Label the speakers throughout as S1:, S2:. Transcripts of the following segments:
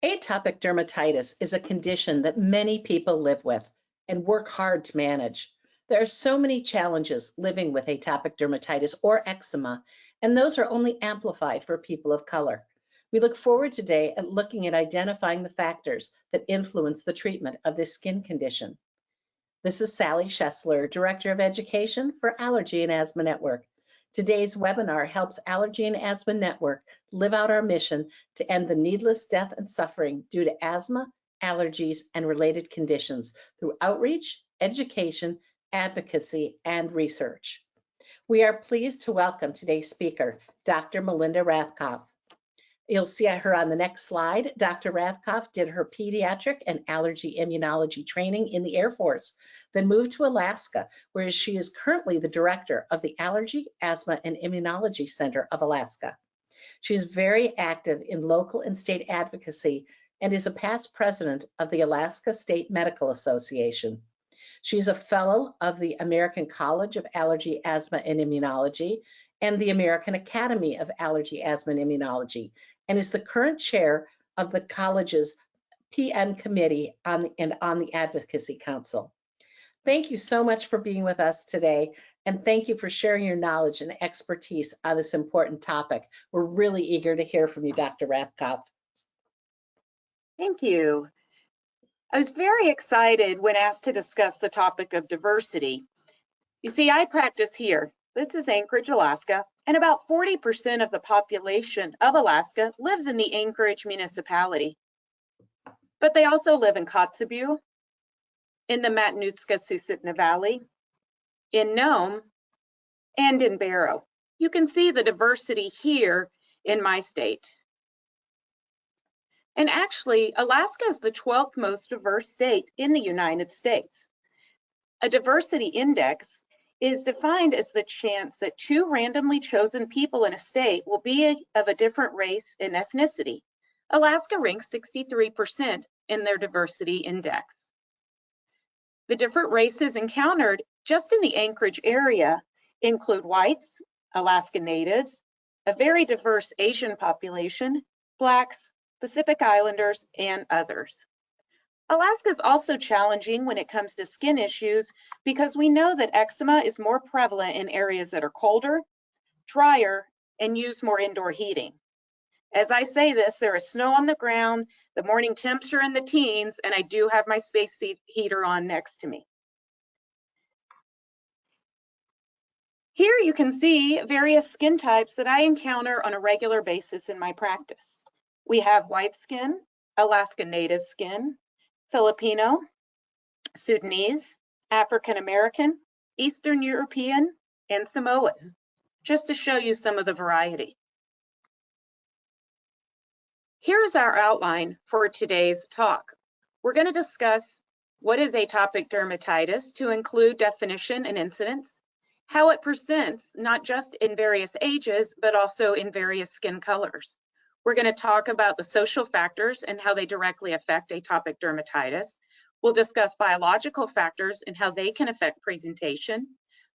S1: Atopic dermatitis is a condition that many people live with and work hard to manage. There are so many challenges living with atopic dermatitis or eczema, and those are only amplified for people of color. We look forward today at looking at identifying the factors that influence the treatment of this skin condition. This is Sally Schessler, Director of Education for Allergy and Asthma Network. Today's webinar helps Allergy and Asthma Network live out our mission to end the needless death and suffering due to asthma, allergies, and related conditions through outreach, education, advocacy, and research. We are pleased to welcome today's speaker, Dr. Melinda Rathkopf. You'll see her on the next slide. Dr. Rathkopf did her pediatric and allergy immunology training in the Air Force, then moved to Alaska, where she is currently the director of the Allergy, Asthma, and Immunology Center of Alaska. She's very active in local and state advocacy and is a past president of the Alaska State Medical Association. She's a fellow of the American College of Allergy, Asthma, and Immunology and the American Academy of Allergy, Asthma, and Immunology, and is the current chair of the college's PN Committee on the Advocacy Council. Thank you so much for being with us today, and thank you for sharing your knowledge and expertise on this important topic. We're really eager to hear from you, Dr. Rathkopf.
S2: Thank you. I was very excited when asked to discuss the topic of diversity. You see, I practice here. This is Anchorage, Alaska, and about 40% of the population of Alaska lives in the Anchorage municipality. But they also live in Kotzebue, in the Matanuska-Susitna Valley, in Nome, and in Barrow. You can see the diversity here in my state. And actually, Alaska is the 12th most diverse state in the United States. A diversity index is defined as the chance that two randomly chosen people in a state will be of a different race and ethnicity. Alaska ranks 63% in their diversity index. The different races encountered just in the Anchorage area include whites, Alaska Natives, a very diverse Asian population, Blacks, Pacific Islanders, and others. Alaska is also challenging when it comes to skin issues because we know that eczema is more prevalent in areas that are colder, drier, and use more indoor heating. As I say this, there is snow on the ground, the morning temps are in the teens, and I do have my space heater on next to me. Here you can see various skin types that I encounter on a regular basis in my practice. We have white skin, Alaska Native skin, Filipino, Sudanese, African American, Eastern European, and Samoan, just to show you some of the variety. Here's our outline for today's talk. We're going to discuss what is atopic dermatitis to include definition and incidence, how it presents not just in various ages, but also in various skin colors. We're going to talk about the social factors and how they directly affect atopic dermatitis. We'll discuss biological factors and how they can affect presentation.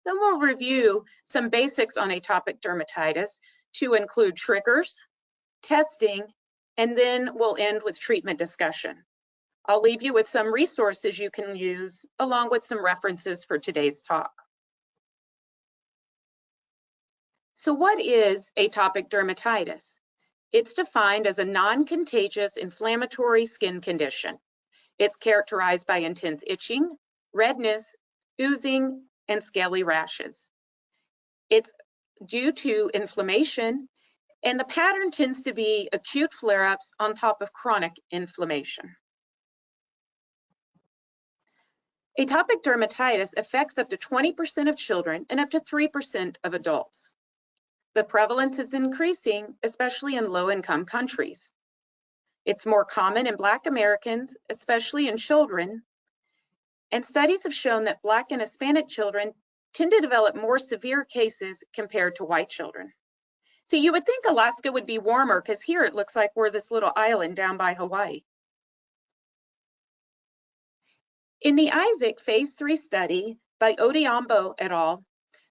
S2: Then we'll review some basics on atopic dermatitis to include triggers, testing, and then we'll end with treatment discussion. I'll leave you with some resources you can use along with some references for today's talk. So what is atopic dermatitis? It's defined as a non-contagious inflammatory skin condition. It's characterized by intense itching, redness, oozing, and scaly rashes. It's due to inflammation, and the pattern tends to be acute flare-ups on top of chronic inflammation. Atopic dermatitis affects up to 20% of children and up to 3% of adults. The prevalence is increasing, especially in low-income countries. It's more common in Black Americans, especially in children, and studies have shown that Black and Hispanic children tend to develop more severe cases compared to white children. See, you would think Alaska would be warmer because here it looks like we're this little island down by Hawaii. In the ISAAC phase 3 study by Odiambo et al.,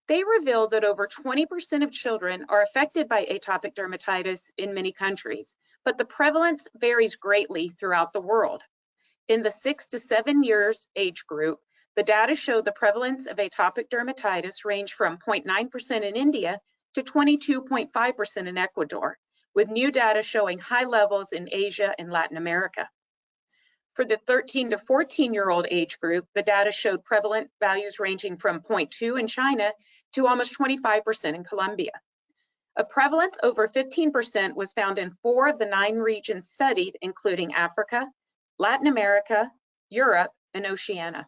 S2: They revealed that over 20% of children are affected by atopic dermatitis in many countries, but the prevalence varies greatly throughout the world. In the 6 to 7 years age group, the data showed the prevalence of atopic dermatitis ranged from 0.9% in India to 22.5% in Ecuador, with new data showing high levels in Asia and Latin America. For the 13 to 14-year-old age group, the data showed prevalent values ranging from 0.2 in China to almost 25% in Colombia. A prevalence over 15% was found in 4 of the 9 regions studied, including Africa, Latin America, Europe, and Oceania.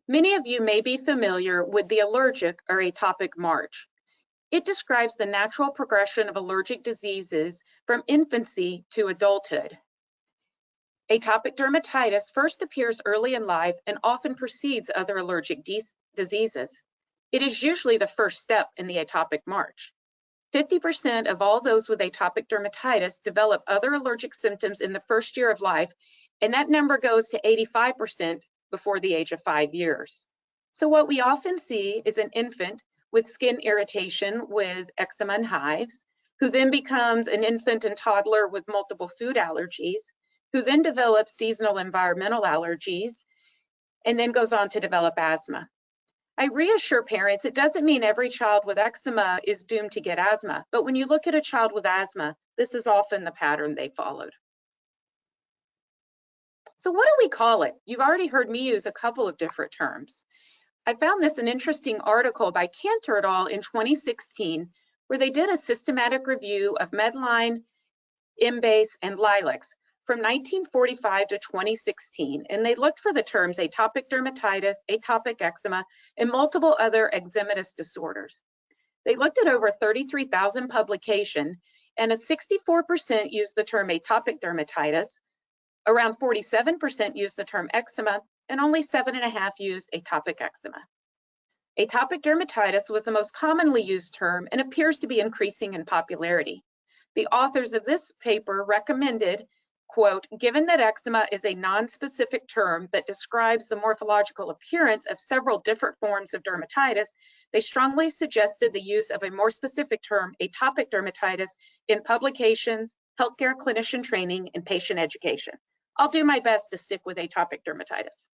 S2: Many of you may be familiar with the allergic or atopic march. It describes the natural progression of allergic diseases from infancy to adulthood. Atopic dermatitis first appears early in life and often precedes other allergic diseases. It is usually the first step in the atopic march. 50% of all those with atopic dermatitis develop other allergic symptoms in the first year of life, and that number goes to 85% before the age of 5 years. So what we often see is an infant with skin irritation with eczema and hives, who then becomes an infant and toddler with multiple food allergies, who then develops seasonal environmental allergies, and then goes on to develop asthma. I reassure parents, it doesn't mean every child with eczema is doomed to get asthma, but when you look at a child with asthma, this is often the pattern they followed. So what do we call it? You've already heard me use a couple of different terms. I found this an interesting article by Cantor et al. In 2016, where they did a systematic review of Medline, Embase, and Lilacs from 1945 to 2016, and they looked for the terms atopic dermatitis, atopic eczema, and multiple other eczematous disorders. They looked at over 33,000 publications, and 64% used the term atopic dermatitis, around 47% used the term eczema, and only 7.5% used atopic eczema. Atopic dermatitis was the most commonly used term and appears to be increasing in popularity. The authors of this paper recommended, quote, given that eczema is a non-specific term that describes the morphological appearance of several different forms of dermatitis, they strongly suggested the use of a more specific term, atopic dermatitis, in publications, healthcare clinician training, and patient education. I'll do my best to stick with atopic dermatitis.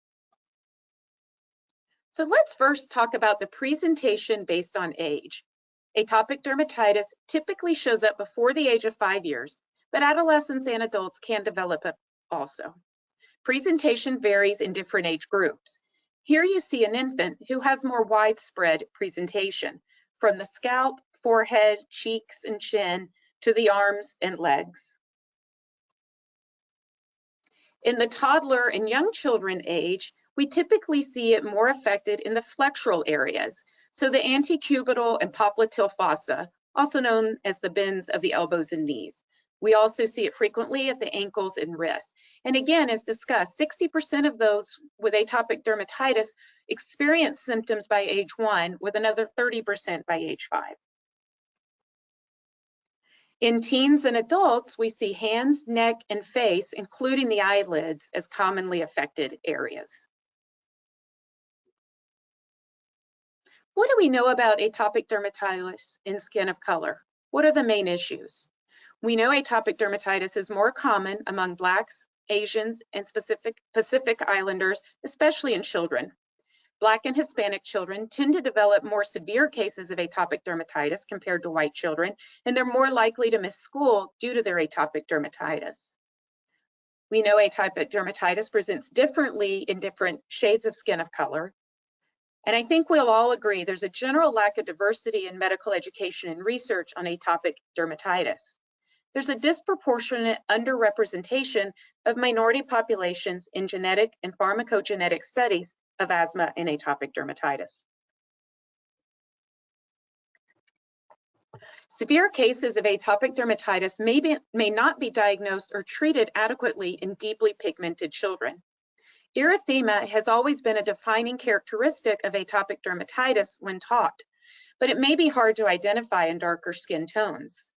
S2: So let's first talk about the presentation based on age. Atopic dermatitis typically shows up before the age of 5 years, but adolescents and adults can develop it also. Presentation varies in different age groups. Here you see an infant who has more widespread presentation, from the scalp, forehead, cheeks, and chin to the arms and legs. In the toddler and young children age, we typically see it more affected in the flexural areas, so the antecubital and popliteal fossa, also known as the bends of the elbows and knees. We also see it frequently at the ankles and wrists. And again, as discussed, 60% of those with atopic dermatitis experience symptoms by age 1, with another 30% by age 5. In teens and adults, we see hands, neck, and face, including the eyelids, as commonly affected areas. What do we know about atopic dermatitis in skin of color? What are the main issues? We know atopic dermatitis is more common among Blacks, Asians, and Pacific Islanders, especially in children. Black and Hispanic children tend to develop more severe cases of atopic dermatitis compared to white children, and they're more likely to miss school due to their atopic dermatitis. We know atopic dermatitis presents differently in different shades of skin of color. And I think we'll all agree there's a general lack of diversity in medical education and research on atopic dermatitis. There's a disproportionate underrepresentation of minority populations in genetic and pharmacogenetic studies of asthma and atopic dermatitis. Severe cases of atopic dermatitis may not be diagnosed or treated adequately in deeply pigmented children. Erythema has always been a defining characteristic of atopic dermatitis when taught, but it may be hard to identify in darker skin tones.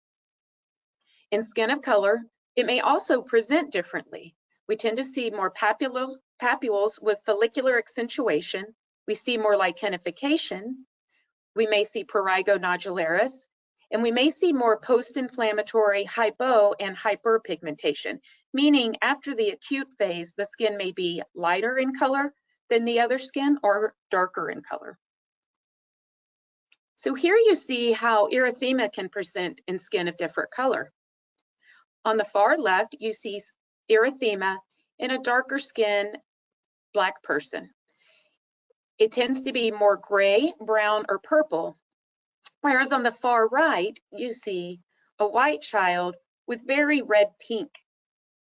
S2: In skin of color, it may also present differently. We tend to see more papules with follicular accentuation, We see more lichenification. We may see prurigo nodularis, and we may see more post-inflammatory hypo and hyperpigmentation, meaning after the acute phase, the skin may be lighter in color than the other skin or darker in color. So here you see how erythema can present in skin of different color. On the far left, you see erythema in a darker skin Black person. It tends to be more gray, brown, or purple, whereas on the far right, you see a white child with very red-pink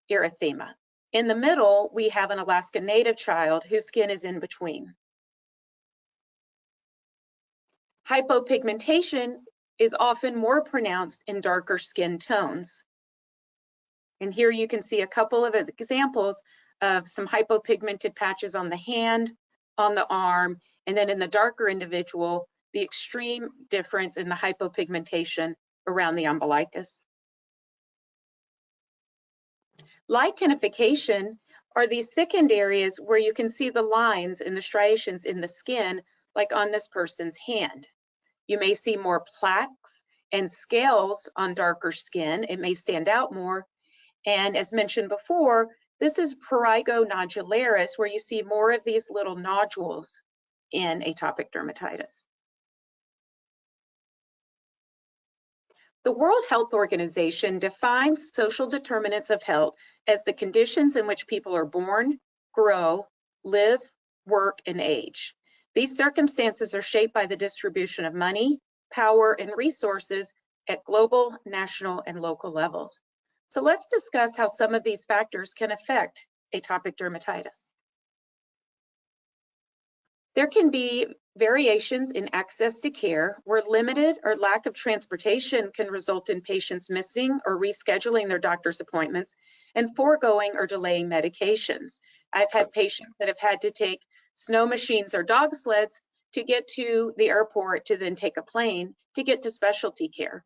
S2: erythema. In the middle, we have an Alaska Native child whose skin is in between. Hypopigmentation is often more pronounced in darker skin tones. And here you can see a couple of examples of some hypopigmented patches on the hand, on the arm, and then in the darker individual, the extreme difference in the hypopigmentation around the umbilicus. Lichenification are these thickened areas where you can see the lines and the striations in the skin, like on this person's hand. You may see more plaques and scales on darker skin. It may stand out more. And as mentioned before, this is prurigo nodularis, where you see more of these little nodules in atopic dermatitis. The World Health Organization defines social determinants of health as the conditions in which people are born, grow, live, work, and age. These circumstances are shaped by the distribution of money, power, and resources at global, national, and local levels. So let's discuss how some of these factors can affect atopic dermatitis. There can be variations in access to care where limited or lack of transportation can result in patients missing or rescheduling their doctor's appointments and foregoing or delaying medications. I've had patients that have had to take snow machines or dog sleds to get to the airport to then take a plane to get to specialty care.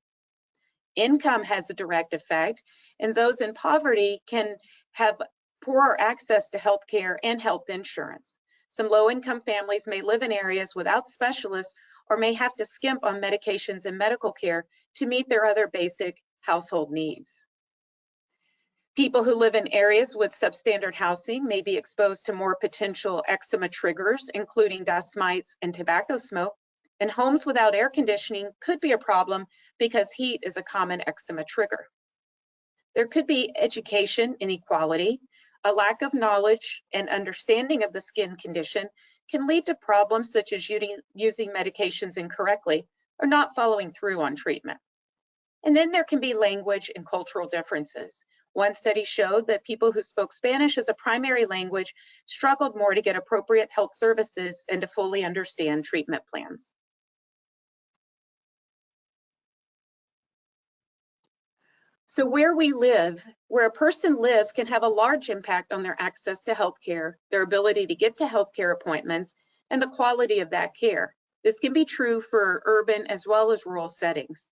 S2: Income has a direct effect, and those in poverty can have poorer access to health care and health insurance. Some low-income families may live in areas without specialists or may have to skimp on medications and medical care to meet their other basic household needs. People who live in areas with substandard housing may be exposed to more potential eczema triggers, including dust mites and tobacco smoke, and homes without air conditioning could be a problem because heat is a common eczema trigger. There could be education inequality. A lack of knowledge and understanding of the skin condition can lead to problems such as using medications incorrectly or not following through on treatment. And then there can be language and cultural differences. One study showed that people who spoke Spanish as a primary language struggled more to get appropriate health services and to fully understand treatment plans. So where we live, where a person lives can have a large impact on their access to healthcare, their ability to get to healthcare appointments, and the quality of that care. This can be true for urban as well as rural settings.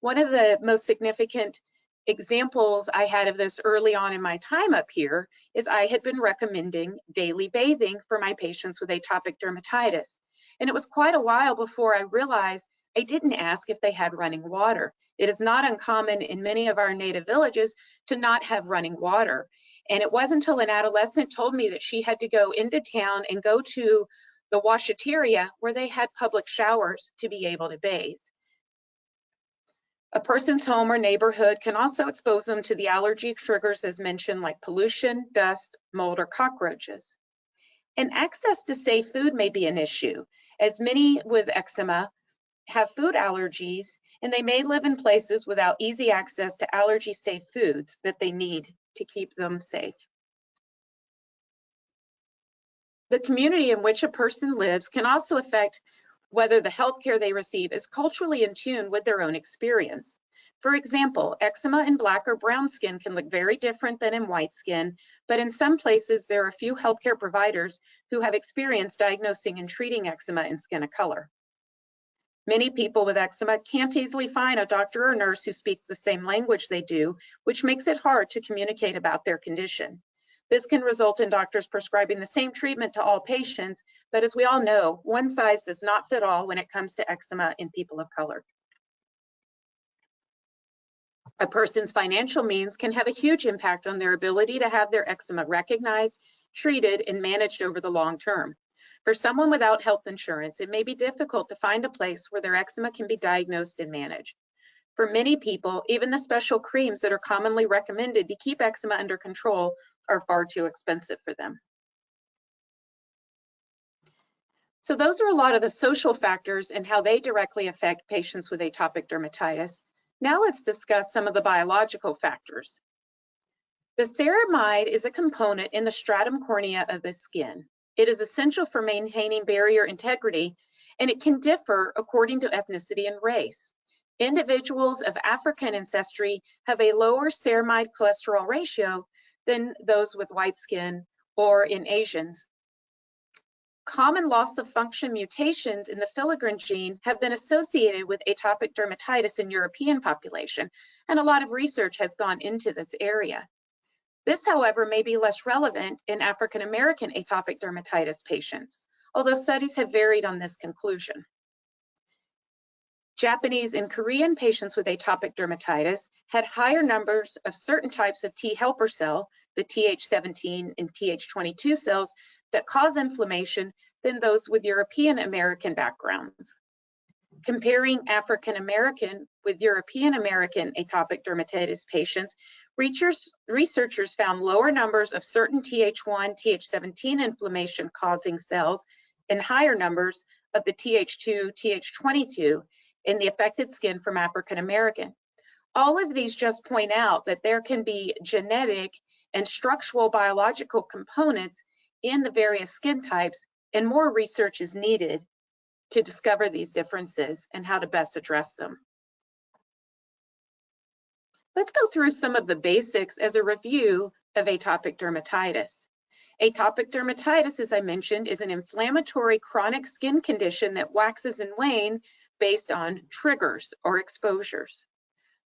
S2: One of the most significant examples I had of this early on in my time up here is I had been recommending daily bathing for my patients with atopic dermatitis. And it was quite a while before I realized I didn't ask if they had running water. It is not uncommon in many of our native villages to not have running water. And it wasn't until an adolescent told me that she had to go into town and go to the washateria where they had public showers to be able to bathe. A person's home or neighborhood can also expose them to the allergy triggers as mentioned, like pollution, dust, mold, or cockroaches. And access to safe food may be an issue, as many with eczema have food allergies, and they may live in places without easy access to allergy-safe foods that they need to keep them safe. The community in which a person lives can also affect whether the health care they receive is culturally in tune with their own experience. For example, eczema in Black or brown skin can look very different than in white skin, but in some places there are a few healthcare providers who have experience diagnosing and treating eczema in skin of color. Many people with eczema can't easily find a doctor or nurse who speaks the same language they do, which makes it hard to communicate about their condition. This can result in doctors prescribing the same treatment to all patients, but as we all know, one size does not fit all when it comes to eczema in people of color. A person's financial means can have a huge impact on their ability to have their eczema recognized, treated, and managed over the long term. For someone without health insurance, it may be difficult to find a place where their eczema can be diagnosed and managed. For many people, even the special creams that are commonly recommended to keep eczema under control are far too expensive for them. So those are a lot of the social factors and how they directly affect patients with atopic dermatitis. Now let's discuss some of the biological factors. The ceramide is a component in the stratum cornea of the skin. It is essential for maintaining barrier integrity, and it can differ according to ethnicity and race. Individuals of African ancestry have a lower ceramide cholesterol ratio than those with white skin or in Asians. Common loss of function mutations in the filaggrin gene have been associated with atopic dermatitis in European population, and a lot of research has gone into this area. This, however, may be less relevant in African American atopic dermatitis patients, although studies have varied on this conclusion. Japanese and Korean patients with atopic dermatitis had higher numbers of certain types of T helper cell, the Th17 and Th22 cells that cause inflammation than those with European American backgrounds. Comparing African American with European American atopic dermatitis patients, researchers found lower numbers of certain Th1, Th17 inflammation causing cells and higher numbers of the Th2, Th22 in the affected skin from African American. All of these just point out that there can be genetic and structural biological components in the various skin types, and more research is needed to discover these differences and how to best address them. Let's go through some of the basics as a review of atopic dermatitis. Atopic dermatitis, as I mentioned, is an inflammatory chronic skin condition that waxes and wanes based on triggers or exposures.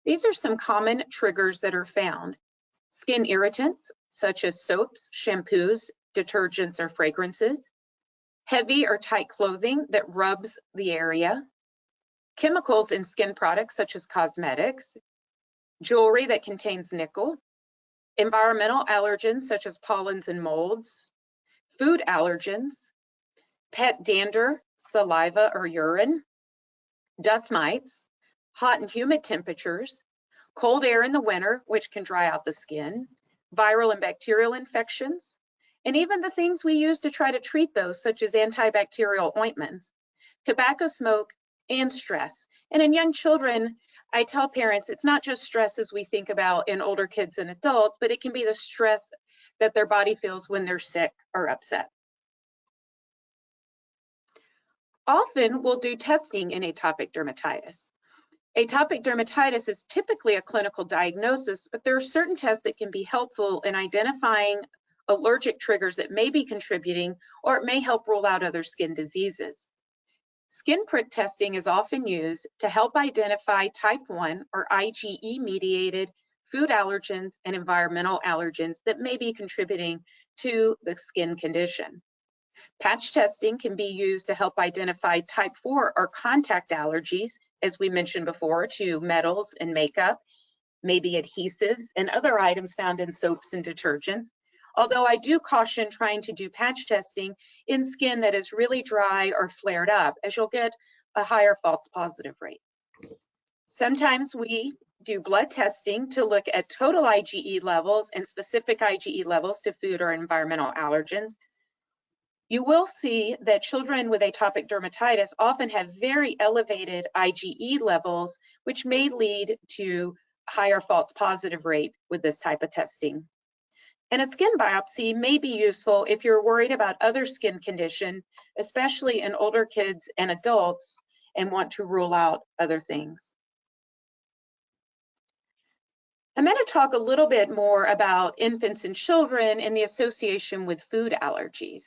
S2: These are some common triggers that are found. Skin irritants, such as soaps, shampoos, detergents, or fragrances. Heavy or tight clothing that rubs the area. Chemicals in skin products, such as cosmetics. Jewelry that contains nickel. Environmental allergens, such as pollens and molds. Food allergens. Pet dander, saliva or urine. Dust mites, hot and humid temperatures, cold air in the winter, which can dry out the skin, viral and bacterial infections, and even the things we use to try to treat those, such as antibacterial ointments, tobacco smoke, and stress. And in young children, I tell parents it's not just stress as we think about in older kids and adults, but it can be the stress that their body feels when they're sick or upset. Often we'll do testing in atopic dermatitis. Atopic dermatitis is typically a clinical diagnosis, but there are certain tests that can be helpful in identifying allergic triggers that may be contributing, or it may help rule out other skin diseases. Skin prick testing is often used to help identify type 1 or IgE mediated food allergens and environmental allergens that may be contributing to the skin condition. Patch testing can be used to help identify type 4 or contact allergies, as we mentioned before, to metals and makeup, maybe adhesives and other items found in soaps and detergents. Although I do caution trying to do patch testing in skin that is really dry or flared up, as you'll get a higher false positive rate. Sometimes we do blood testing to look at total IgE levels and specific IgE levels to food or environmental allergens. You will see that children with atopic dermatitis often have very elevated IgE levels, which may lead to higher false positive rate with this type of testing. And a skin biopsy may be useful if you're worried about other skin condition, especially in older kids and adults, and want to rule out other things. I'm going to talk a little bit more about infants and children and the association with food allergies.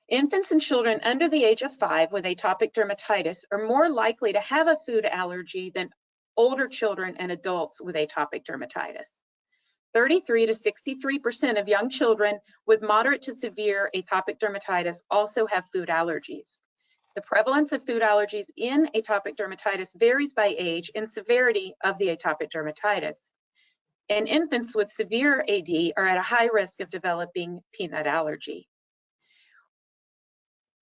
S2: Infants and children under the age of 5 with atopic dermatitis are more likely to have a food allergy than older children and adults with atopic dermatitis. 33 to 63% of young children with moderate to severe atopic dermatitis also have food allergies. The prevalence of food allergies in atopic dermatitis varies by age and severity of the atopic dermatitis. And infants with severe AD are at a high risk of developing peanut allergy.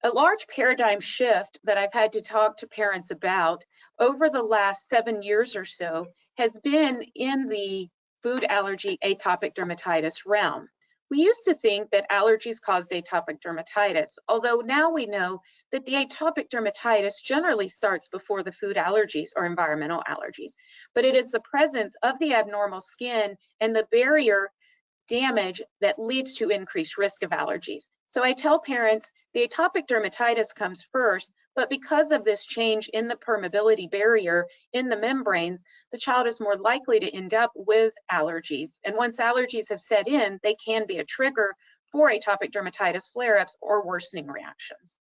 S2: A large paradigm shift that I've had to talk to parents about over the last 7 years or so has been in the food allergy atopic dermatitis realm. We used to think that allergies caused atopic dermatitis, although now we know that the atopic dermatitis generally starts before the food allergies or environmental allergies, but it is the presence of the abnormal skin and the barrier damage that leads to increased risk of allergies. So I tell parents the atopic dermatitis comes first, but because of this change in the permeability barrier in the membranes, the child is more likely to end up with allergies. And once allergies have set in, they can be a trigger for atopic dermatitis flare-ups or worsening reactions.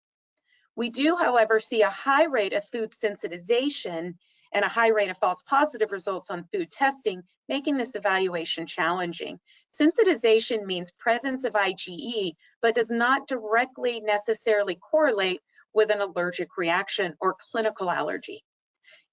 S2: We do, however, see a high rate of food sensitization and a high rate of false positive results on food testing, making this evaluation challenging. Sensitization means presence of IgE, but does not directly necessarily correlate with an allergic reaction or clinical allergy.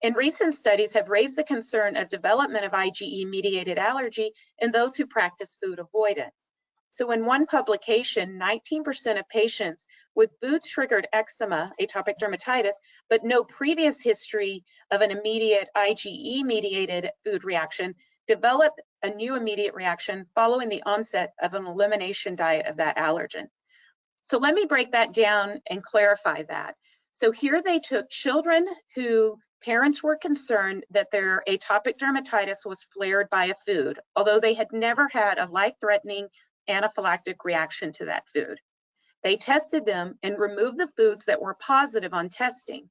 S2: And recent studies have raised the concern of development of IgE-mediated allergy in those who practice food avoidance. So in one publication, 19% of patients with food-triggered eczema, atopic dermatitis, but no previous history of an immediate IgE-mediated food reaction developed a new immediate reaction following the onset of an elimination diet of that allergen. So let me break that down and clarify that. So here they took children who parents were concerned that their atopic dermatitis was flared by a food, although they had never had a life-threatening anaphylactic reaction to that food. They tested them and removed the foods that were positive on testing.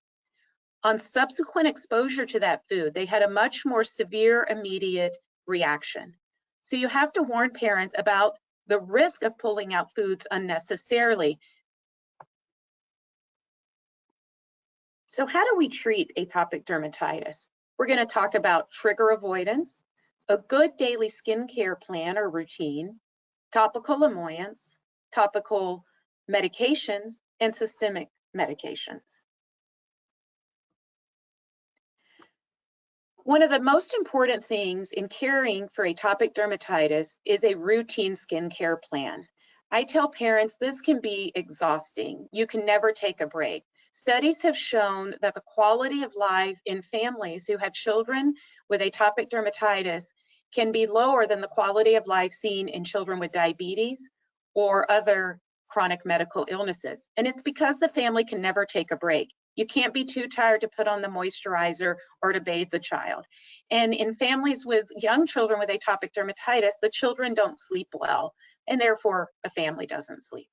S2: On subsequent exposure to that food, they had a much more severe immediate reaction. So you have to warn parents about the risk of pulling out foods unnecessarily. So how do we treat atopic dermatitis? We're going to talk about trigger avoidance, a good daily skincare plan or routine, topical emollients, topical medications, and systemic medications. One of the most important things in caring for atopic dermatitis is a routine skincare plan. I tell parents this can be exhausting. You can never take a break. Studies have shown that the quality of life in families who have children with atopic dermatitis can be lower than the quality of life seen in children with diabetes or other chronic medical illnesses. And it's because the family can never take a break. You can't be too tired to put on the moisturizer or to bathe the child. And in families with young children with atopic dermatitis, the children don't sleep well, and therefore the family doesn't sleep.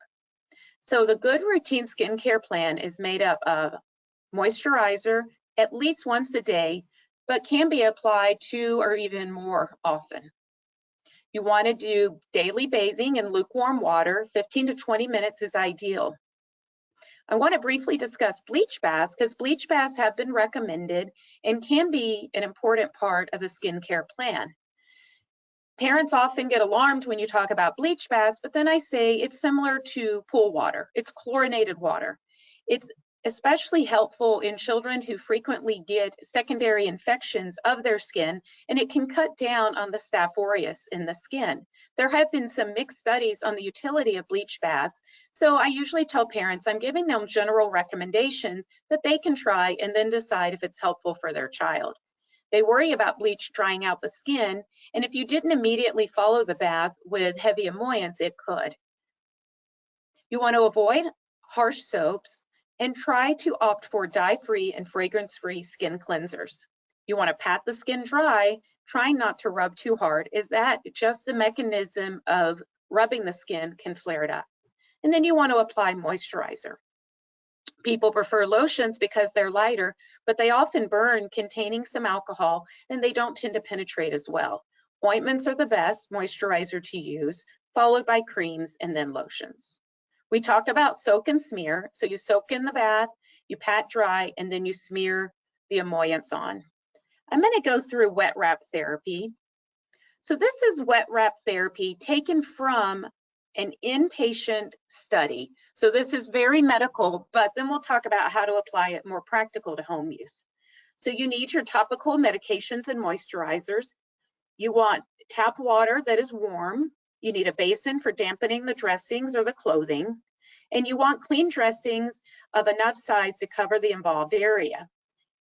S2: So the good routine skincare plan is made up of moisturizer at least once a day, but can be applied 2 or even more often. You want to do daily bathing in lukewarm water. 15 to 20 minutes is ideal. I want to briefly discuss bleach baths because bleach baths have been recommended and can be an important part of the skincare plan. Parents often get alarmed when you talk about bleach baths, but then I say it's similar to pool water. It's chlorinated water. It's especially helpful in children who frequently get secondary infections of their skin, and it can cut down on the Staph aureus in the skin. There have been some mixed studies on the utility of bleach baths, so I usually tell parents I'm giving them general recommendations that they can try and then decide if it's helpful for their child. They worry about bleach drying out the skin, and if you didn't immediately follow the bath with heavy emollients, it could. You want to avoid harsh soaps and try to opt for dye-free and fragrance-free skin cleansers. You want to pat the skin dry, trying not to rub too hard, is that just the mechanism of rubbing the skin can flare it up. And then you want to apply moisturizer. People prefer lotions because they're lighter, but they often burn, containing some alcohol, and they don't tend to penetrate as well. Ointments are the best moisturizer to use, followed by creams and then lotions. We talk about soak and smear. So you soak in the bath, you pat dry, and then you smear the emollients on. I'm going to go through wet wrap therapy. So this is wet wrap therapy taken from an inpatient study. So this is very medical, but then we'll talk about how to apply it more practical to home use. So you need your topical medications and moisturizers. You want tap water that is warm. You need a basin for dampening the dressings or the clothing. And you want clean dressings of enough size to cover the involved area.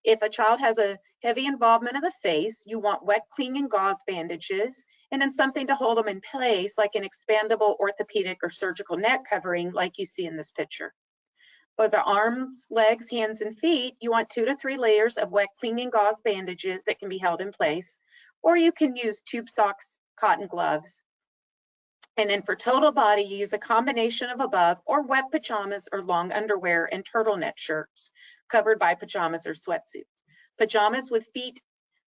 S2: If a child has a heavy involvement of the face, you want wet clinging gauze bandages, and then something to hold them in place, like an expandable orthopedic or surgical neck covering, like you see in this picture. For the arms, legs, hands, and feet, you want 2 to 3 layers of wet clinging gauze bandages that can be held in place, or you can use tube socks, cotton gloves. And then for total body, you use a combination of above or wet pajamas or long underwear and turtleneck shirts covered by pajamas or sweatsuits. Pajamas with feet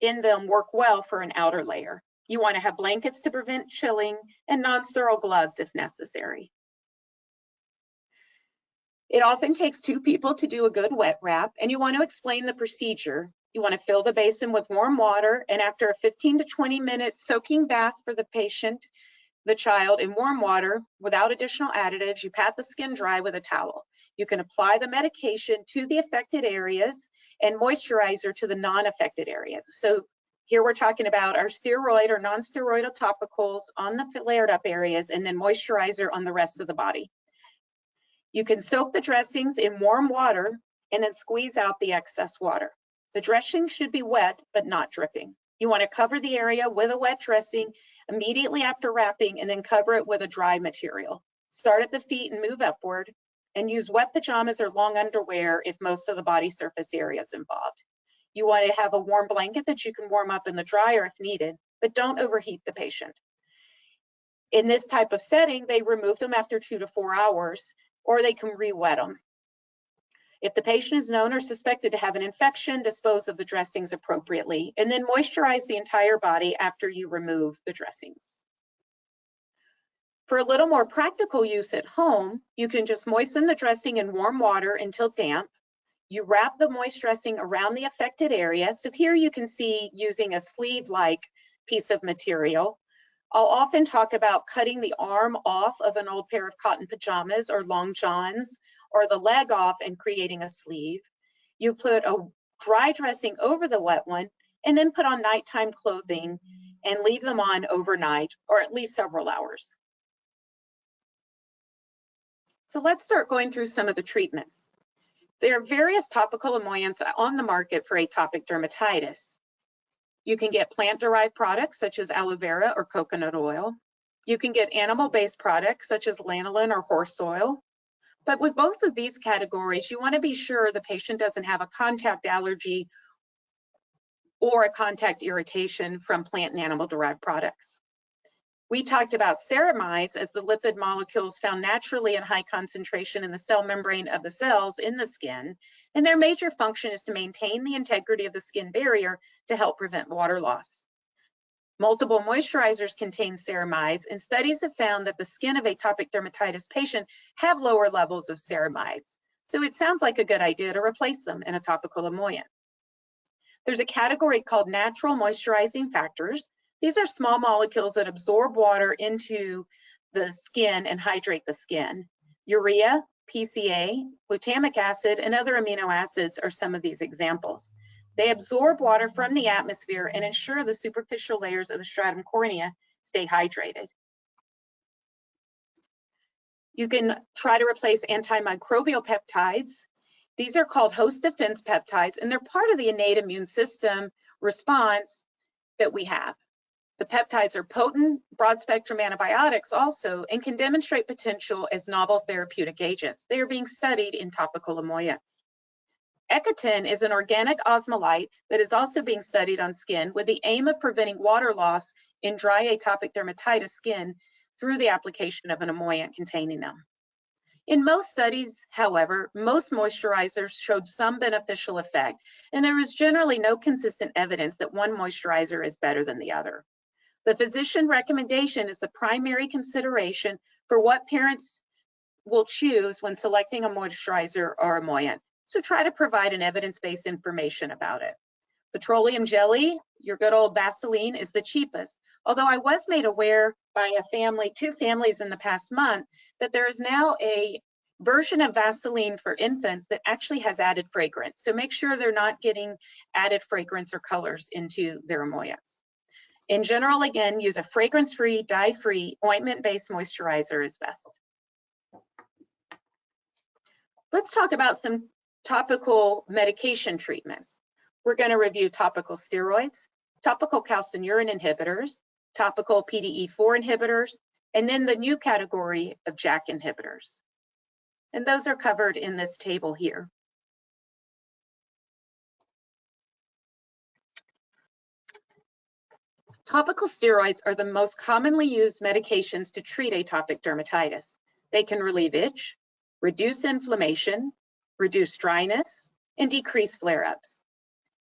S2: in them work well for an outer layer. You want to have blankets to prevent chilling and non-sterile gloves if necessary. It often takes 2 people to do a good wet wrap, and you want to explain the procedure. You want to fill the basin with warm water, and after a 15 to 20 minute soaking bath for the patient, the child, in warm water without additional additives, you pat the skin dry with a towel. You can apply the medication to the affected areas and moisturizer to the non-affected areas. So here we're talking about our steroid or non-steroidal topicals on the flared up areas, and then moisturizer on the rest of the body. You can soak the dressings in warm water and then squeeze out the excess water. The dressing should be wet but not dripping. You want to cover the area with a wet dressing immediately after wrapping, and then cover it with a dry material. Start at the feet and move upward, and use wet pajamas or long underwear if most of the body surface area is involved. You want to have a warm blanket that you can warm up in the dryer if needed, but don't overheat the patient. In this type of setting, they remove them after 2 to 4 hours, or they can re-wet them. If the patient is known or suspected to have an infection, dispose of the dressings appropriately, and then moisturize the entire body after you remove the dressings. For a little more practical use at home, you can just moisten the dressing in warm water until damp. You wrap the moist dressing around the affected area. So here you can see using a sleeve-like piece of material. I'll often talk about cutting the arm off of an old pair of cotton pajamas or long johns, or the leg off and creating a sleeve. You put a dry dressing over the wet one, and then put on nighttime clothing and leave them on overnight, or at least several hours. So let's start going through some of the treatments. There are various topical emollients on the market for atopic dermatitis. You can get plant-derived products such as aloe vera or coconut oil. You can get animal-based products such as lanolin or horse oil. But with both of these categories, you want to be sure the patient doesn't have a contact allergy or a contact irritation from plant and animal-derived products. We talked about ceramides as the lipid molecules found naturally in high concentration in the cell membrane of the cells in the skin, and their major function is to maintain the integrity of the skin barrier to help prevent water loss. Multiple moisturizers contain ceramides, and studies have found that the skin of atopic dermatitis patients have lower levels of ceramides. So it sounds like a good idea to replace them in a topical emollient. There's a category called natural moisturizing factors. These are small molecules that absorb water into the skin and hydrate the skin. Urea, PCA, glutamic acid, and other amino acids are some of these examples. They absorb water from the atmosphere and ensure the superficial layers of the stratum cornea stay hydrated. You can try to replace antimicrobial peptides. These are called host defense peptides, and they're part of the innate immune system response that we have. The peptides are potent, broad-spectrum antibiotics also, and can demonstrate potential as novel therapeutic agents. They are being studied in topical emollients. Ecotin is an organic osmolyte that is also being studied on skin with the aim of preventing water loss in dry atopic dermatitis skin through the application of an emollient containing them. In most studies, however, most moisturizers showed some beneficial effect, and there is generally no consistent evidence that one moisturizer is better than the other. The physician recommendation is the primary consideration for what parents will choose when selecting a moisturizer or emollient. So try to provide an evidence-based information about it. Petroleum jelly, your good old Vaseline, is the cheapest. Although I was made aware by two families in the past month, that there is now a version of Vaseline for infants that actually has added fragrance. So make sure they're not getting added fragrance or colors into their emollients. In general, again, use a fragrance-free, dye-free, ointment-based moisturizer is best. Let's talk about some topical medication treatments. We're going to review topical steroids, topical calcineurin inhibitors, topical PDE4 inhibitors, and then the new category of JAK inhibitors. And those are covered in this table here. Topical steroids are the most commonly used medications to treat atopic dermatitis. They can relieve itch, reduce inflammation, reduce dryness, and decrease flare-ups.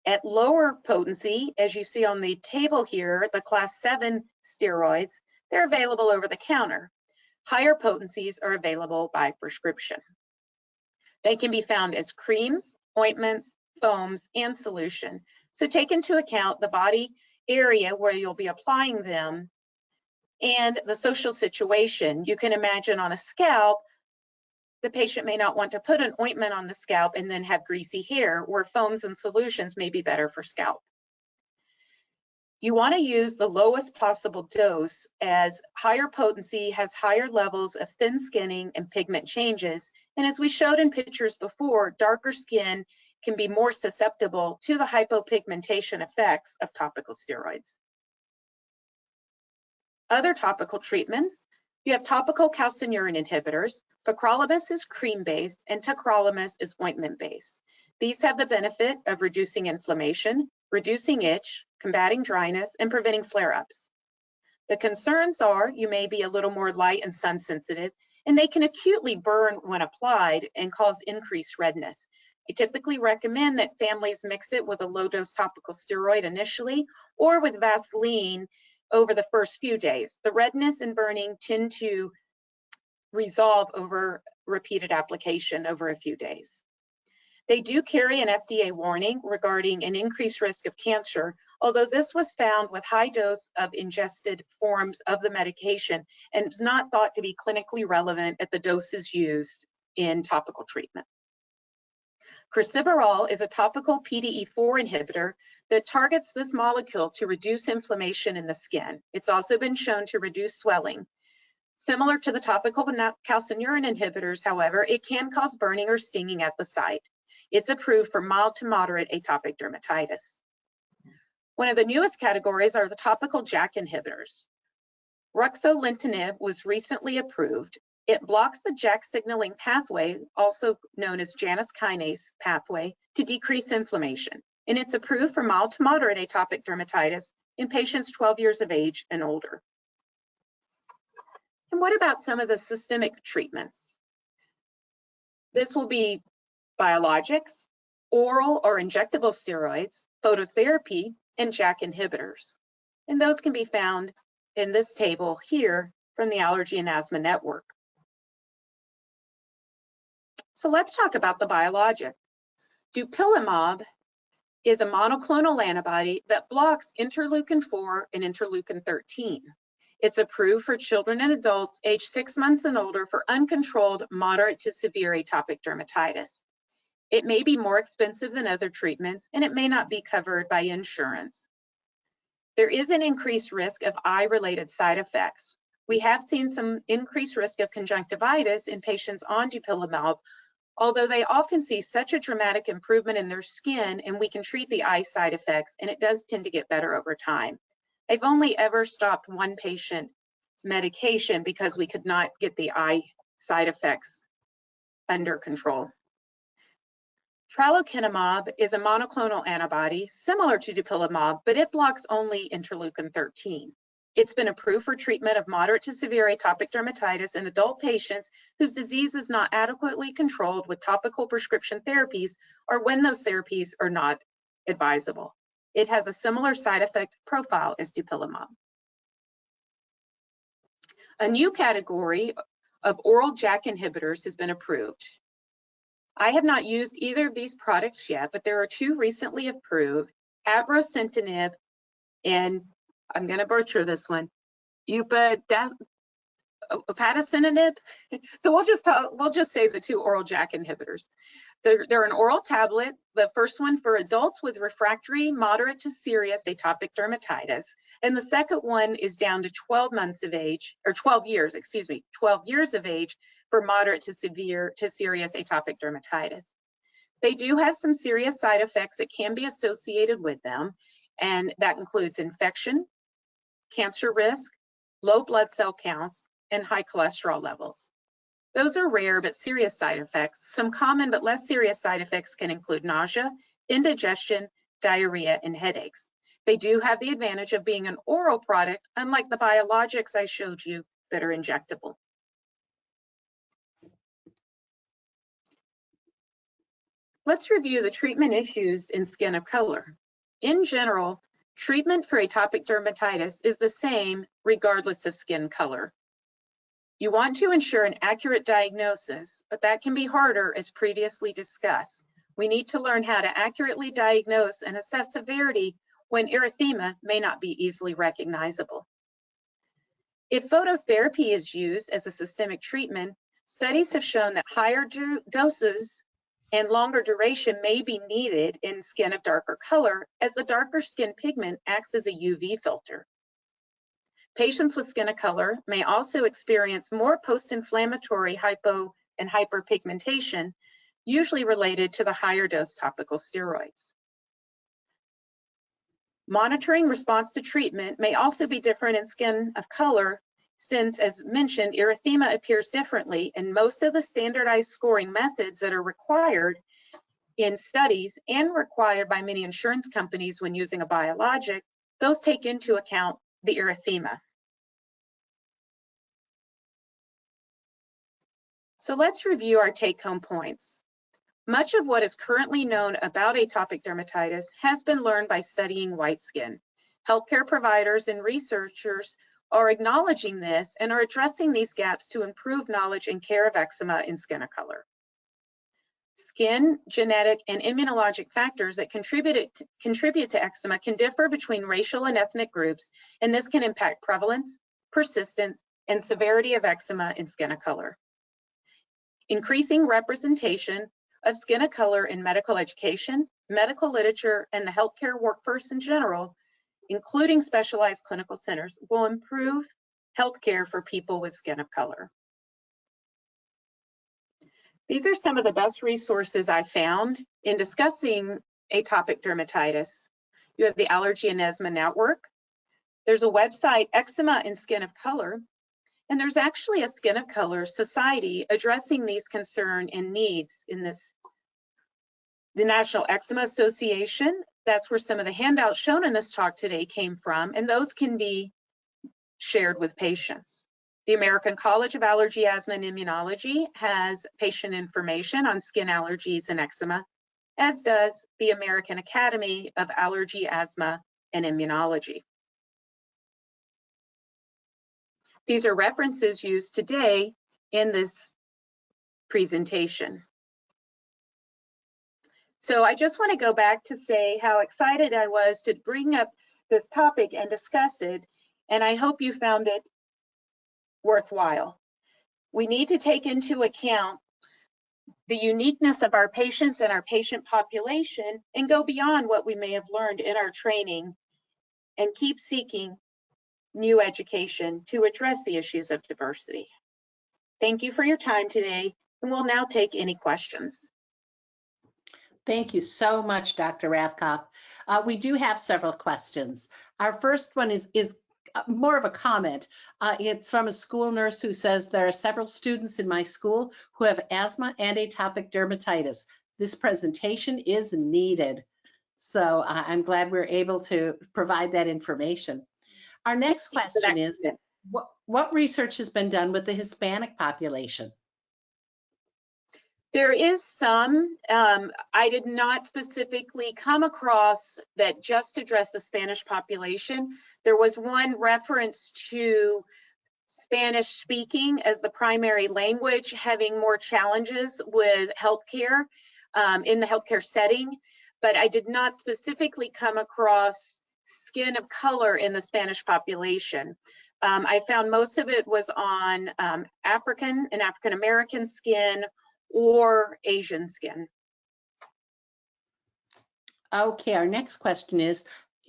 S2: At lower potency, as you see on the table here, the class 7 steroids, they're available over the counter. Higher potencies are available by prescription. They can be found as creams, ointments, foams, and solution. So take into account the body area where you'll be applying them and the social situation. You can imagine on a scalp, the patient may not want to put an ointment on the scalp and then have greasy hair, where foams and solutions may be better for scalp. You want to use the lowest possible dose, as higher potency has higher levels of thin skinning and pigment changes. And as we showed in pictures before, darker skin can be more susceptible to the hypopigmentation effects of topical steroids. Other topical treatments, you have topical calcineurin inhibitors. Pacrolimus is cream-based and tacrolimus is ointment-based. These have the benefit of reducing inflammation, reducing itch, combating dryness, and preventing flare-ups. The concerns are you may be a little more light and sun sensitive, and they can acutely burn when applied and cause increased redness. I typically recommend that families mix it with a low-dose topical steroid initially, or with Vaseline over the first few days. The redness and burning tend to resolve over repeated application over a few days. They do carry an FDA warning regarding an increased risk of cancer, although this was found with high dose of ingested forms of the medication and is not thought to be clinically relevant at the doses used in topical treatment. Crisaborole is a topical PDE4 inhibitor that targets this molecule to reduce inflammation in the skin. It's also been shown to reduce swelling. Similar to the topical calcineurin inhibitors, however, it can cause burning or stinging at the site. It's approved for mild to moderate atopic dermatitis. One of the newest categories are the topical JAK inhibitors. Ruxolitinib was recently approved. It blocks the JAK signaling pathway, also known as Janus kinase pathway, to decrease inflammation. And it's approved for mild to moderate atopic dermatitis in patients 12 years of age and older. And what about some of the systemic treatments? This will be biologics, oral or injectable steroids, phototherapy, and JAK inhibitors. And those can be found in this table here from the Allergy and Asthma Network. So let's talk about the biologic. Dupilumab is a monoclonal antibody that blocks interleukin-4 and interleukin-13. It's approved for children and adults aged 6 months and older for uncontrolled moderate to severe atopic dermatitis. It may be more expensive than other treatments, and it may not be covered by insurance. There is an increased risk of eye-related side effects. We have seen some increased risk of conjunctivitis in patients on dupilumab, although they often see such a dramatic improvement in their skin, and we can treat the eye side effects, and it does tend to get better over time. I've only ever stopped one patient's medication because we could not get the eye side effects under control. Tralokinumab is a monoclonal antibody similar to dupilumab, but it blocks only interleukin-13. It's been approved for treatment of moderate to severe atopic dermatitis in adult patients whose disease is not adequately controlled with topical prescription therapies, or when those therapies are not advisable. It has a similar side effect profile as dupilumab. A new category of oral JAK inhibitors has been approved. I have not used either of these products yet, but there are two recently approved, abrocitinib, and I'm going to butcher this one, upadacitinib. So we'll just say the 2 oral JAK inhibitors. They're an oral tablet. The first one for adults with refractory, moderate to serious atopic dermatitis, and the second one is down to 12 months of age, or 12 years, excuse me, 12 years of age for moderate to severe to serious atopic dermatitis. They do have some serious side effects that can be associated with them, and that includes infection, cancer risk, low blood cell counts, and high cholesterol levels. Those are rare but serious side effects. Some common but less serious side effects can include nausea, indigestion, diarrhea, and headaches. They do have the advantage of being an oral product, unlike the biologics I showed you that are injectable. Let's review the treatment issues in skin of color. In general, treatment for atopic dermatitis is the same regardless of skin color. You want to ensure an accurate diagnosis, but that can be harder as previously discussed. We need to learn how to accurately diagnose and assess severity when erythema may not be easily recognizable. If phototherapy is used as a systemic treatment, studies have shown that higher doses and longer duration may be needed in skin of darker color, as the darker skin pigment acts as a UV filter. Patients with skin of color may also experience more post-inflammatory hypo and hyperpigmentation, usually related to the higher dose topical steroids. Monitoring response to treatment may also be different in skin of color, since, as mentioned, erythema appears differently, and most of the standardized scoring methods that are required in studies and required by many insurance companies when using a biologic, those take into account the erythema. So let's review our take-home points. Much of what is currently known about atopic dermatitis has been learned by studying white skin. Healthcare providers and researchers are acknowledging this and are addressing these gaps to improve knowledge and care of eczema in skin of color. Skin, genetic, and immunologic factors that contribute to eczema can differ between racial and ethnic groups, and this can impact prevalence, persistence, and severity of eczema in skin of color. Increasing representation of skin of color in medical education, medical literature, and the healthcare workforce in general, including specialized clinical centers, will improve healthcare for people with skin of color. These are some of the best resources I found in discussing atopic dermatitis. You have the Allergy and Asthma Network. There's a website, Eczema and Skin of Color, and there's actually a Skin of Color Society addressing these concerns and needs in this. The National Eczema Association, that's where some of the handouts shown in this talk today came from, and those can be shared with patients. The American College of Allergy, Asthma, and Immunology has patient information on skin allergies and eczema, as does the American Academy of Allergy, Asthma, and Immunology. These are references used today in this presentation. So I just want to go back to say how excited I was to bring up this topic and discuss it, and I hope you found it worthwhile. We need to take into account the uniqueness of our patients and our patient population and go beyond what we may have learned in our training and keep seeking new education to address the issues of diversity. Thank you for your time today, and we'll now take any questions.
S1: Thank you so much, Dr. Rathkopf. We do have several questions. Our first one is more of a comment. It's from a school nurse who says, there are several students in my school who have asthma and atopic dermatitis. This presentation is needed. So I'm glad we're able to provide that information. Our next question is, what research has been done with the Hispanic population?
S2: There is some. I did not specifically come across that just addressed the Spanish population. There was one reference to Spanish speaking as the primary language having more challenges with healthcare in the healthcare setting. but I did not specifically come across skin of color in the Spanish population. I found most of it was on African and African American skin or Asian skin.
S1: Okay, our next question is,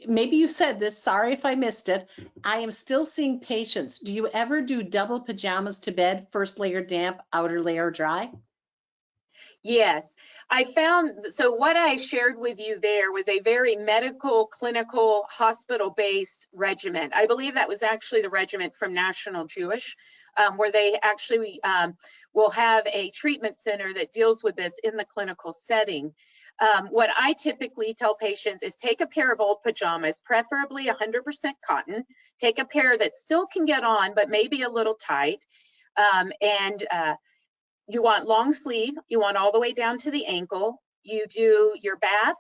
S1: maybe you said this, sorry if I missed it. I am still seeing patients. Do you ever do double pajamas to bed, first layer damp, outer layer dry?
S2: Yes, I found, so what I shared with you there was a very medical, clinical, hospital-based regimen. I believe that was actually the regimen from National Jewish, where they actually will have a treatment center that deals with this in the clinical setting. What I typically tell patients is take a pair of old pajamas, preferably 100% cotton, take a pair that still can get on, but maybe a little tight, you want long sleeve, you want all the way down to the ankle, you do your bath,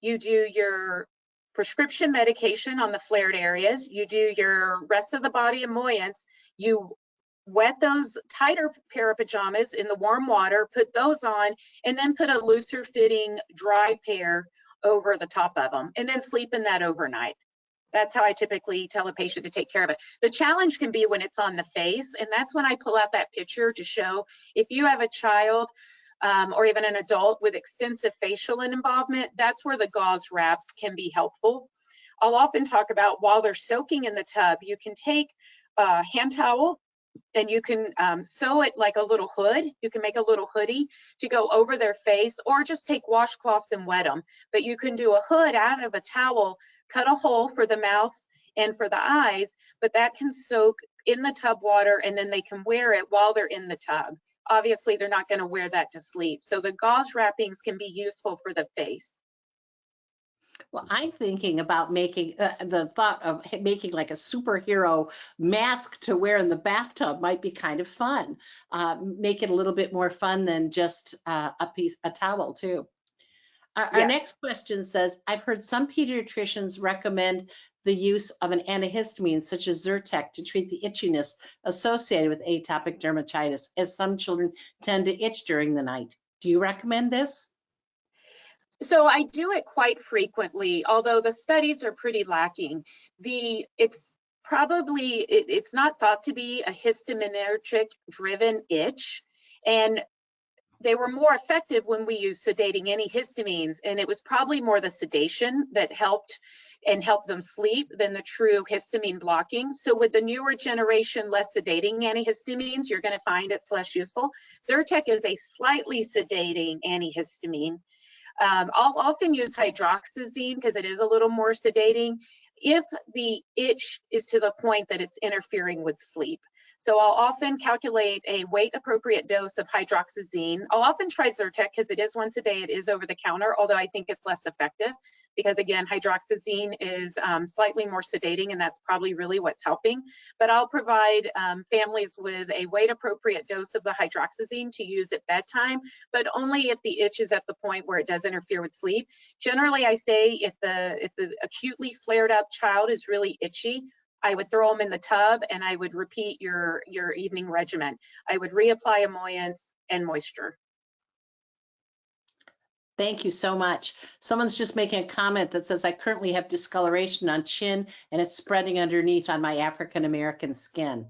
S2: you do your prescription medication on the flared areas, you do your rest of the body emollients, you wet those tighter pair of pajamas in the warm water, put those on, and then put a looser fitting dry pair over the top of them, and then sleep in that overnight. That's how I typically tell a patient to take care of it. The challenge can be when it's on the face, and that's when I pull out that picture to show if you have a child or even an adult with extensive facial involvement, that's where the gauze wraps can be helpful. I'll often talk about while they're soaking in the tub, you can take a hand towel and you can sew it like a little hood. You can make a little hoodie to go over their face, or just take washcloths and wet them. But you can do a hood out of a towel, cut a hole for the mouth and for the eyes, but that can soak in the tub water, and then they can wear it while they're in the tub. Obviously, they're not going to wear that to sleep. So the gauze wrappings can be useful for the face.
S1: Well, I'm thinking about making the thought of making like a superhero mask to wear in the bathtub might be kind of fun. Make it a little bit more fun than just a towel too. Our next question says, I've heard some pediatricians recommend the use of an antihistamine such as Zyrtec to treat the itchiness associated with atopic dermatitis, as some children tend to itch during the night. Do you recommend this?
S2: So I do it quite frequently, although the studies are pretty lacking. It's not thought to be a histaminergic driven itch, and they were more effective when we used sedating antihistamines, and it was probably more the sedation that helped them sleep than the true histamine blocking. So with the newer generation, less sedating antihistamines, you're going to find it's less useful. Zyrtec is a slightly sedating antihistamine. I'll often use hydroxyzine because it is a little more sedating if the itch is to the point that it's interfering with sleep. So I'll often calculate a weight appropriate dose of hydroxyzine. I'll often try Zyrtec because it is once a day, it is over the counter, although I think it's less effective because again, hydroxyzine is slightly more sedating, and that's probably really what's helping. But I'll provide families with a weight appropriate dose of the hydroxyzine to use at bedtime, but only if the itch is at the point where it does interfere with sleep. Generally, I say if the acutely flared up child is really itchy, I would throw them in the tub and I would repeat your evening regimen. I would reapply emollients and moisture.
S1: Thank you so much. Someone's just making a comment that says, I currently have discoloration on chin and it's spreading underneath on my African American skin.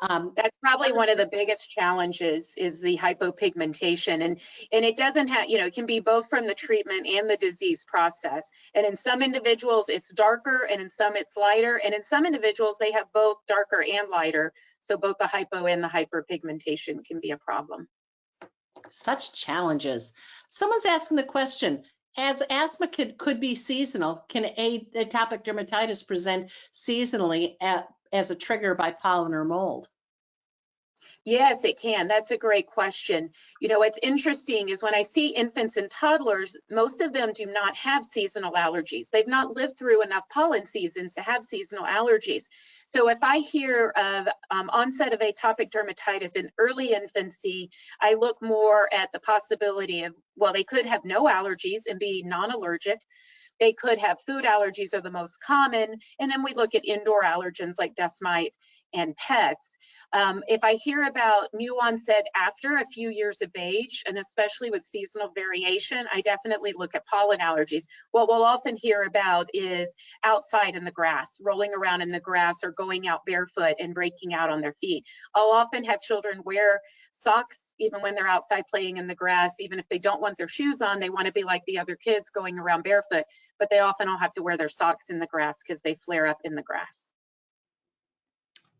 S2: That's probably one of the biggest challenges is the hypopigmentation, and it doesn't have, it can be both from the treatment and the disease process. And in some individuals it's darker, and in some it's lighter, and in some individuals they have both darker and lighter. So both the hypo and the hyperpigmentation can be a problem.
S1: Such challenges. Someone's asking the question, as asthma could be seasonal, can atopic dermatitis present seasonally as a trigger by pollen or mold?
S2: Yes, it can. That's a great question. What's interesting is when I see infants and toddlers, most of them do not have seasonal allergies. They've not lived through enough pollen seasons to have seasonal allergies. So if I hear of onset of atopic dermatitis in early infancy, I look more at the possibility of, well, they could have no allergies and be non-allergic. They could have food allergies are the most common. And then we look at indoor allergens like dust mite and pets. If I hear about new onset after a few years of age, and especially with seasonal variation, I definitely look at pollen allergies. What we'll often hear about is outside in the grass, rolling around in the grass or going out barefoot and breaking out on their feet. I'll often have children wear socks even when they're outside playing in the grass. Even if they don't want their shoes on, they want to be like the other kids going around barefoot, but they often all have to wear their socks in the grass because they flare up in the grass.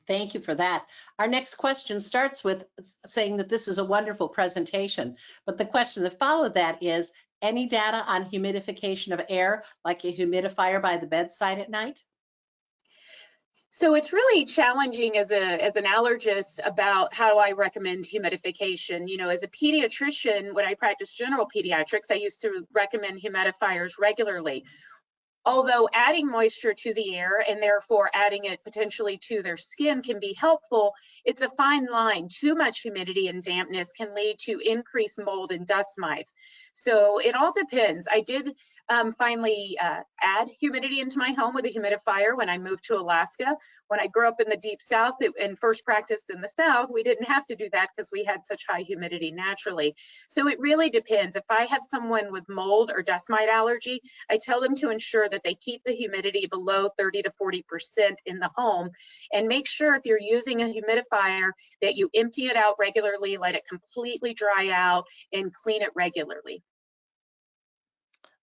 S1: Thank you for that. Our next question starts with saying that this is a wonderful presentation, but the question that followed that is, any data on humidification of air, like a humidifier by the bedside at night?
S2: So it's really challenging as an allergist about how do I recommend humidification. You know, as a pediatrician, when I practiced general pediatrics, I used to recommend humidifiers regularly. Although adding moisture to the air and therefore adding it potentially to their skin can be helpful, it's a fine line. Too much humidity and dampness can lead to increased mold and dust mites. So it all depends. I did finally add humidity into my home with a humidifier when I moved to Alaska. When I grew up in the deep South and first practiced in the South, we didn't have to do that because we had such high humidity naturally. So it really depends. If I have someone with mold or dust mite allergy, I tell them to ensure that they keep the humidity below 30 to 40% in the home, and make sure if you're using a humidifier that you empty it out regularly, let it completely dry out, and clean it regularly.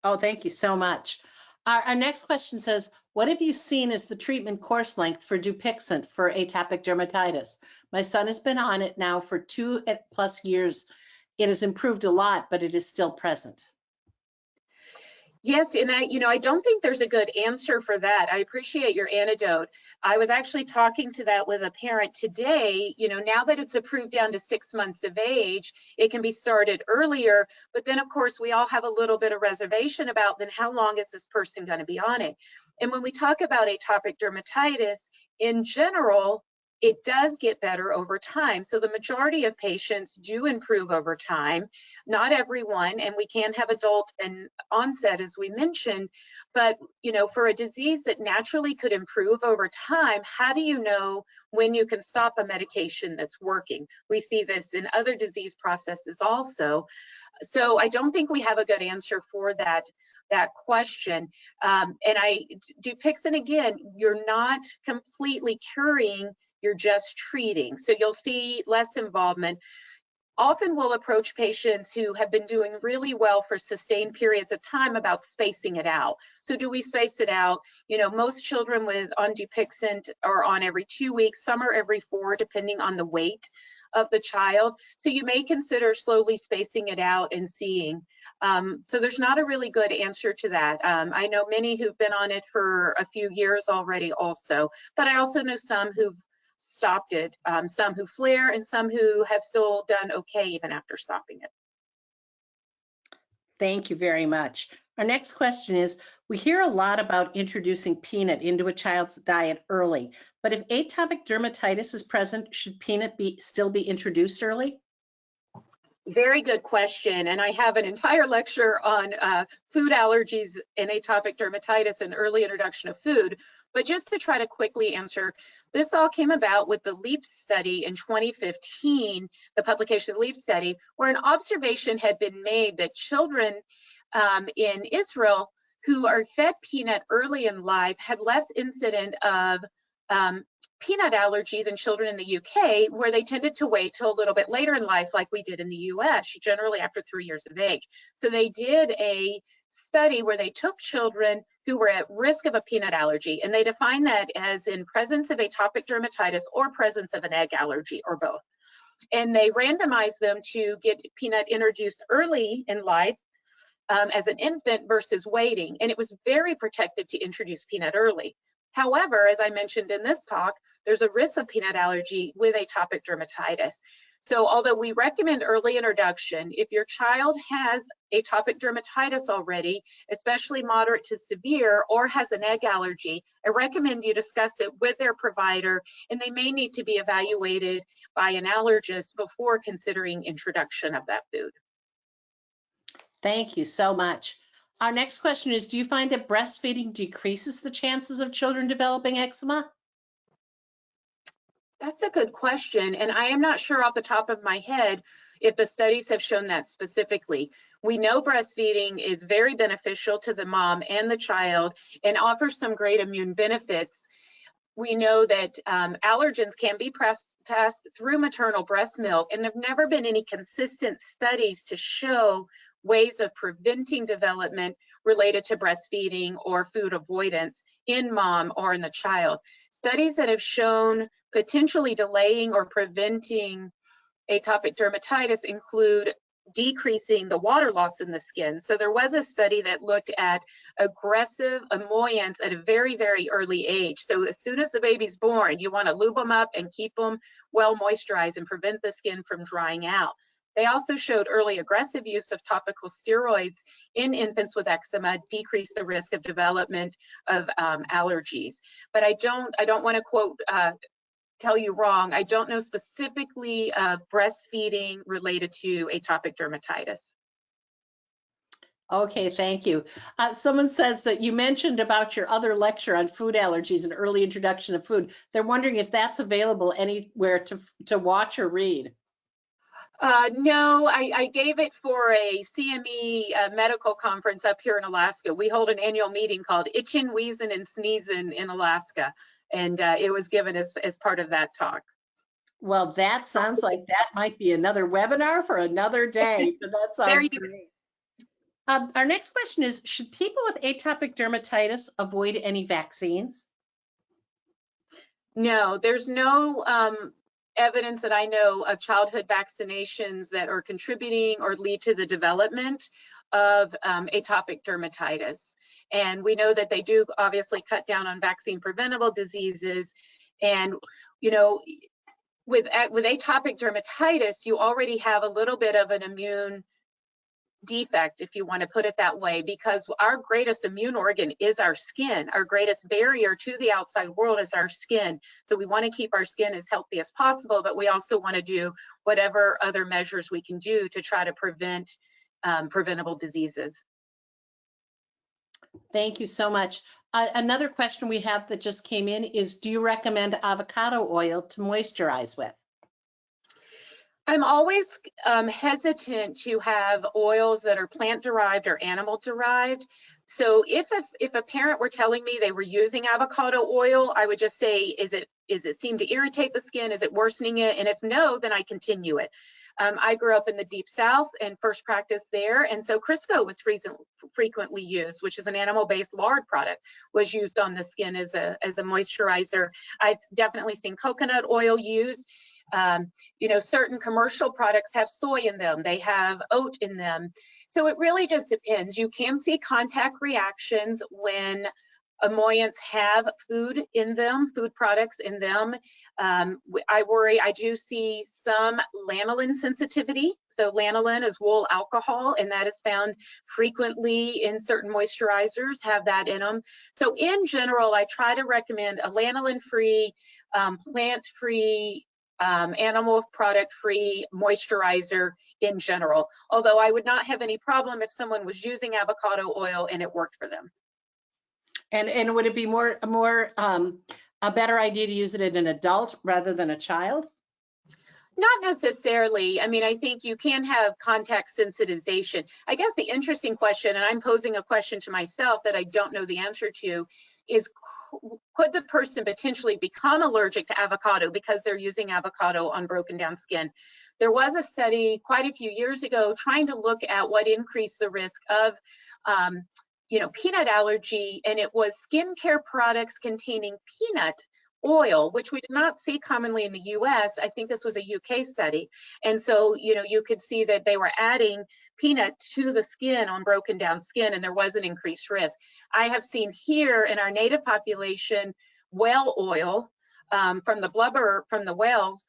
S1: Oh, thank you so much. Our next question says, what have you seen as the treatment course length for Dupixent for atopic dermatitis? My son has been on it now for 2+ years. It has improved a lot, but it is still present.
S2: Yes, and I don't think there's a good answer for that. I appreciate your anecdote. I was actually talking to that with a parent today. You know, now that it's approved down to 6 months of age, it can be started earlier. But then, of course, we all have a little bit of reservation about then how long is this person going to be on it? And when we talk about atopic dermatitis, in general, it does get better over time. So the majority of patients do improve over time. Not everyone, and we can have adult and onset, as we mentioned, but for a disease that naturally could improve over time, how do you know when you can stop a medication that's working? We see this in other disease processes also. So I don't think we have a good answer for that question. Dupixent, again, you're not completely curing, you're just treating. So you'll see less involvement. Often we'll approach patients who have been doing really well for sustained periods of time about spacing it out. So do we space it out? Most children on Dupixent are on every 2 weeks, some are every 4, depending on the weight of the child. So you may consider slowly spacing it out and seeing. So there's not a really good answer to that. I know many who've been on it for a few years already also, but I also know some who've stopped it, some who flare and some who have still done okay even after stopping it.
S1: Thank you very much. Our next question is, we hear a lot about introducing peanut into a child's diet early, but if atopic dermatitis is present, should peanut still be introduced early?
S2: Very good question. And I have an entire lecture on food allergies and atopic dermatitis and early introduction of food. But just to try to quickly answer, this all came about with the LEAP study in 2015, the publication of the LEAP study, where an observation had been made that children in Israel who are fed peanut early in life had less incident of peanut allergy than children in the UK, where they tended to wait till a little bit later in life, like we did in the US, generally after 3 years of age. So they did a study where they took children who were at risk of a peanut allergy, and they defined that as in presence of atopic dermatitis or presence of an egg allergy or both. And they randomized them to get peanut introduced early in life as an infant versus waiting. And it was very protective to introduce peanut early. However, as I mentioned in this talk, there's a risk of peanut allergy with atopic dermatitis. So although we recommend early introduction, if your child has atopic dermatitis already, especially moderate to severe, or has an egg allergy, I recommend you discuss it with their provider, and they may need to be evaluated by an allergist before considering introduction of that food.
S1: Thank you so much. Our next question is, do you find that breastfeeding decreases the chances of children developing eczema?
S2: That's a good question, and I am not sure off the top of my head if the studies have shown that specifically. We know breastfeeding is very beneficial to the mom and the child and offers some great immune benefits. We know that allergens can be passed through maternal breast milk, and there have never been any consistent studies to show ways of preventing development related to breastfeeding or food avoidance in mom or in the child. Studies that have shown potentially delaying or preventing atopic dermatitis include decreasing the water loss in the skin. So there was a study that looked at aggressive emollients at a very, very early age. So as soon as the baby's born, you want to lube them up and keep them well moisturized and prevent the skin from drying out. They also showed early aggressive use of topical steroids in infants with eczema decrease the risk of development of allergies. But I don't want to quote tell you wrong. I don't know specifically of breastfeeding related to atopic dermatitis.
S1: Okay, thank you. Someone says that you mentioned about your other lecture on food allergies and early introduction of food. They're wondering if that's available anywhere to watch or read.
S2: No, I gave it for a CME medical conference up here in Alaska. We hold an annual meeting called Itchin', Wheezin', and Sneezin' in Alaska, and it was given as part of that talk.
S1: Well, that sounds like that might be another webinar for another day, but that sounds great. Our next question is, should people with atopic dermatitis avoid any vaccines?
S2: No, there's no evidence that I know of childhood vaccinations that are contributing or lead to the development of atopic dermatitis. And we know that they do obviously cut down on vaccine preventable diseases. And, you know, with atopic dermatitis, you already have a little bit of an immune defect, if you want to put it that way, because our greatest immune organ is our skin. Our greatest barrier to the outside world is our skin. So we want to keep our skin as healthy as possible, but we also want to do whatever other measures we can do to try to prevent preventable diseases.
S1: Thank you so much. Another question we have that just came in is, do you recommend avocado oil to moisturize with?
S2: I'm always hesitant to have oils that are plant-derived or animal-derived. So if a parent were telling me they were using avocado oil, I would just say, is it seem to irritate the skin? Is it worsening it? And if no, then I continue it. I grew up in the Deep South and first practiced there, and so Crisco was frequently used, which is an animal-based lard product, was used on the skin as a moisturizer. I've definitely seen coconut oil used. You know, certain commercial products have soy in them, they have oat in them. So it really just depends. You can see contact reactions when emollients have food in them, food products in them. I do see some lanolin sensitivity. So lanolin is wool alcohol, and that is found frequently in certain moisturizers, have that in them. So in general, I try to recommend a lanolin-free, plant-free, animal product-free moisturizer in general, although I would not have any problem if someone was using avocado oil and it worked for them.
S1: And would it be a better idea to use it in an adult rather than a child?
S2: Not necessarily. I mean, I think you can have contact sensitization. I guess the interesting question, and I'm posing a question to myself that I don't know the answer to, is could the person potentially become allergic to avocado because they're using avocado on broken down skin? There was a study quite a few years ago trying to look at what increased the risk of peanut allergy, and it was skincare products containing peanut oil, which we do not see commonly in the US. I think this was a UK study. And so, you could see that they were adding peanut to the skin on broken down skin, and there was an increased risk. I have seen here in our native population, whale oil from the blubber from the whales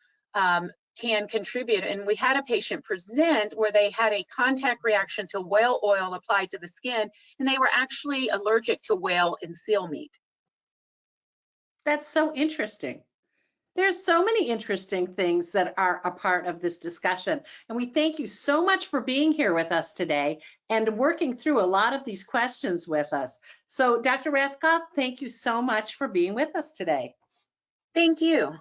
S2: can contribute. And we had a patient present where they had a contact reaction to whale oil applied to the skin, and they were actually allergic to whale and seal meat.
S1: That's so interesting. There's so many interesting things that are a part of this discussion, and we thank you so much for being here with us today and working through a lot of these questions with us. So, Dr. Rathkopf, thank you so much for being with us today.
S2: Thank you.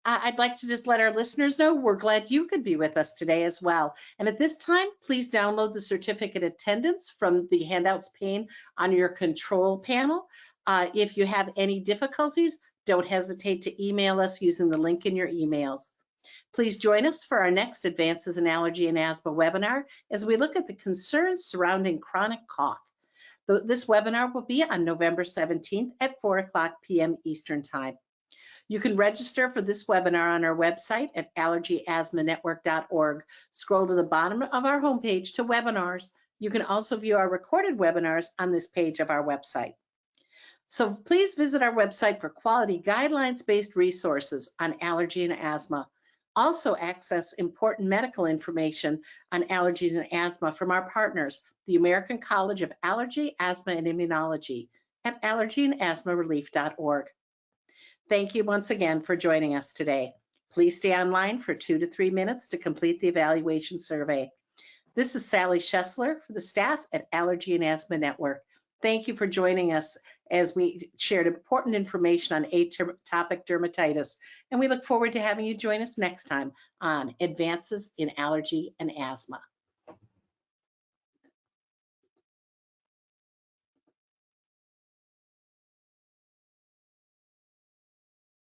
S1: I'd like to just let our listeners know we're glad you could be with us today as well. And at this time, please download the certificate attendance from the handouts pane on your control panel. If you have any difficulties, don't hesitate to email us using the link in your emails. Please join us for our next Advances in Allergy and Asthma webinar as we look at the concerns surrounding chronic cough. This webinar will be on November 17th at 4:00 p.m. Eastern Time. You can register for this webinar on our website at allergyasthmanetwork.org. Scroll to the bottom of our homepage to webinars. You can also view our recorded webinars on this page of our website. So please visit our website for quality guidelines-based resources on allergy and asthma. Also access important medical information on allergies and asthma from our partners, the American College of Allergy, Asthma, and Immunology at allergyandasthmarelief.org. Thank you once again for joining us today. Please stay online for 2 to 3 minutes to complete the evaluation survey. This is Sally Schessler for the staff at Allergy and Asthma Network. Thank you for joining us as we shared important information on atopic dermatitis, and we look forward to having you join us next time on Advances in Allergy and Asthma.